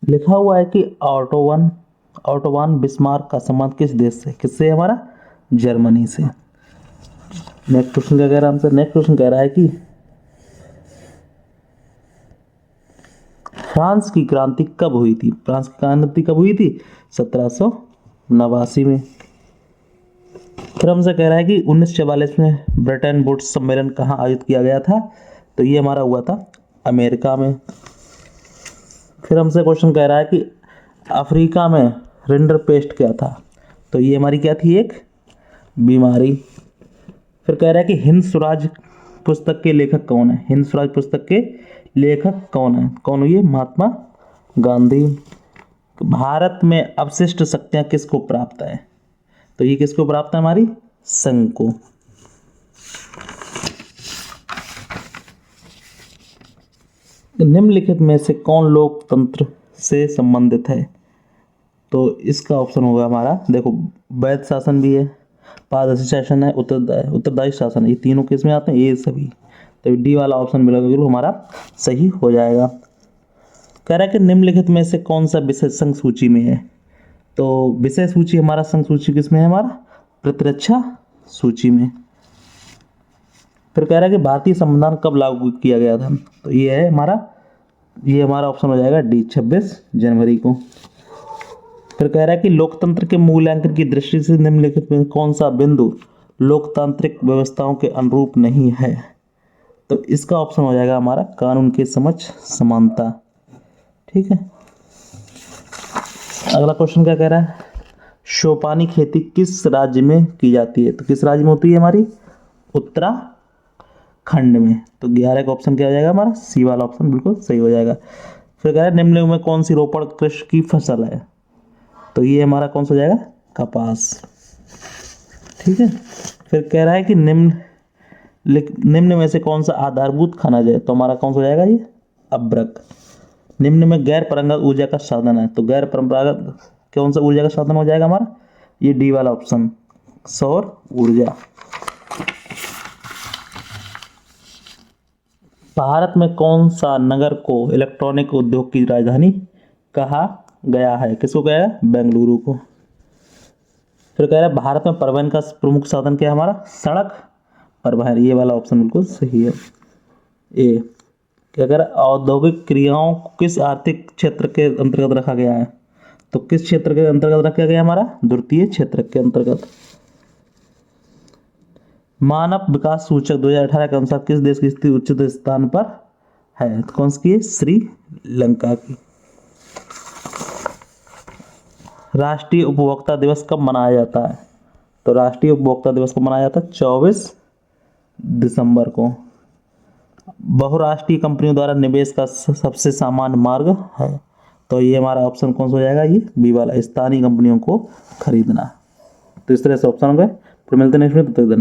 लिखा हुआ है कि ऑटोवान बिस्मार्क का संबंध किस देश से, किससे है हमारा, जर्मनी से। नेक्स्ट क्वेश्चन क्या कह रहा है हमसे, नेक्स्ट क्वेश्चन कह रहा है कि फ्रांस की क्रांति कब हुई थी, फ्रांस की क्रांति कब हुई थी, 1789 में। फिर हमसे कह रहा है कि 1944 में ब्रिटेन वुड्स सम्मेलन कहाँ आयोजित किया गया था, तो ये हमारा हुआ था अमेरिका में। फिर हमसे क्वेश्चन कह रहा है कि अफ्रीका में रिंडरपेस्ट क्या था, तो ये हमारी क्या थी, एक बीमारी। फिर कह रहा है कि हिंद स्वराज पुस्तक के लेखक कौन है, हिंद स्वराज पुस्तक के लेखक कौन है, कौन हुई है, महात्मा गांधी। भारत में अवशिष्ट शक्तियां किसको प्राप्त है, तो ये किसको प्राप्त है, हमारी संघ को। निम्नलिखित में से कौन लोकतंत्र से संबंधित है, तो इसका ऑप्शन होगा हमारा, देखो वैध शासन भी है, पारदर्शी शासन है, उत्तरदायी शासन है, ये तीनों किस में आते हैं, ये सभी। तो डी वाला ऑप्शन बिल्कुल हमारा सही हो जाएगा। कह रहा है कि निम्नलिखित में से कौन सा विषय संघ सूची में है, तो विषय सूची हमारा संघ सूची किस में है, हमारा प्रतिरक्षा सूची में। फिर कह रहा है कि भारतीय संविधान कब लागू किया गया था, तो ये हमारा ऑप्शन हो जाएगा डी, 26 जनवरी को। फिर कह रहा है कि लोकतंत्र के मूल्यांकन की दृष्टि से निम्नलिखित में कौन सा बिंदु लोकतांत्रिक व्यवस्थाओं के अनुरूप नहीं है, तो इसका ऑप्शन हो जाएगा हमारा कानून के समक्ष समानता। ठीक है, अगला क्वेश्चन क्या कह रहा है, शोपानी खेती किस राज्य में की जाती है, तो किस राज्य में होती है, हमारी उत्तराखंड में। तो 11 का ऑप्शन क्या हो जाएगा, हमारा सी वाला ऑप्शन बिल्कुल सही हो जाएगा। फिर कह रहा है निम्नलिखित में कौन सी रोपण कृषि की फसल है, तो ये हमारा कौन सा हो जाएगा, कपास। ठीक है, फिर कह रहा है कि निम्न में से कौन सा आधारभूत खनिज है, तो हमारा कौन सा हो जाएगा, ये अभ्रक। निम्न में गैर परंपरागत ऊर्जा का साधन है, तो गैर परंपरागत कौन सा ऊर्जा का साधन हो जाएगा हमारा, ये डी वाला ऑप्शन, सौर ऊर्जा। भारत में कौन सा नगर को इलेक्ट्रॉनिक उद्योग की राजधानी कहा गया है, किसको कहा है, बेंगलुरु को। फिर कह रहा है भारत में परिवहन का प्रमुख साधन क्या है, हमारा सड़क परिवहन, ये वाला ऑप्शन बिल्कुल सही है, ए। क्या कह रहा है, औद्योगिक क्रियाओं को किस आर्थिक क्षेत्र के अंतर्गत रखा गया है, तो किस क्षेत्र के अंतर्गत रखा गया, हमारा द्वितीय क्षेत्र के अंतर्गत। मानव विकास सूचक 2018 के अनुसार किस देश की स्थिति उच्च स्थान पर है, तो कौन सी है, श्रीलंका की। राष्ट्रीय उपभोक्ता दिवस कब मनाया जाता है, तो राष्ट्रीय उपभोक्ता दिवस कब मनाया जाता है, 24 दिसंबर को। बहुराष्ट्रीय कंपनियों द्वारा निवेश का सबसे सामान्य मार्ग है, तो ये हमारा ऑप्शन कौन सा हो जाएगा, ये बी वाला, स्थानीय कंपनियों को खरीदना। तो इस तरह से ऑप्शन हो गए। फिर मिलते हैं नेक्स्ट में, तब तक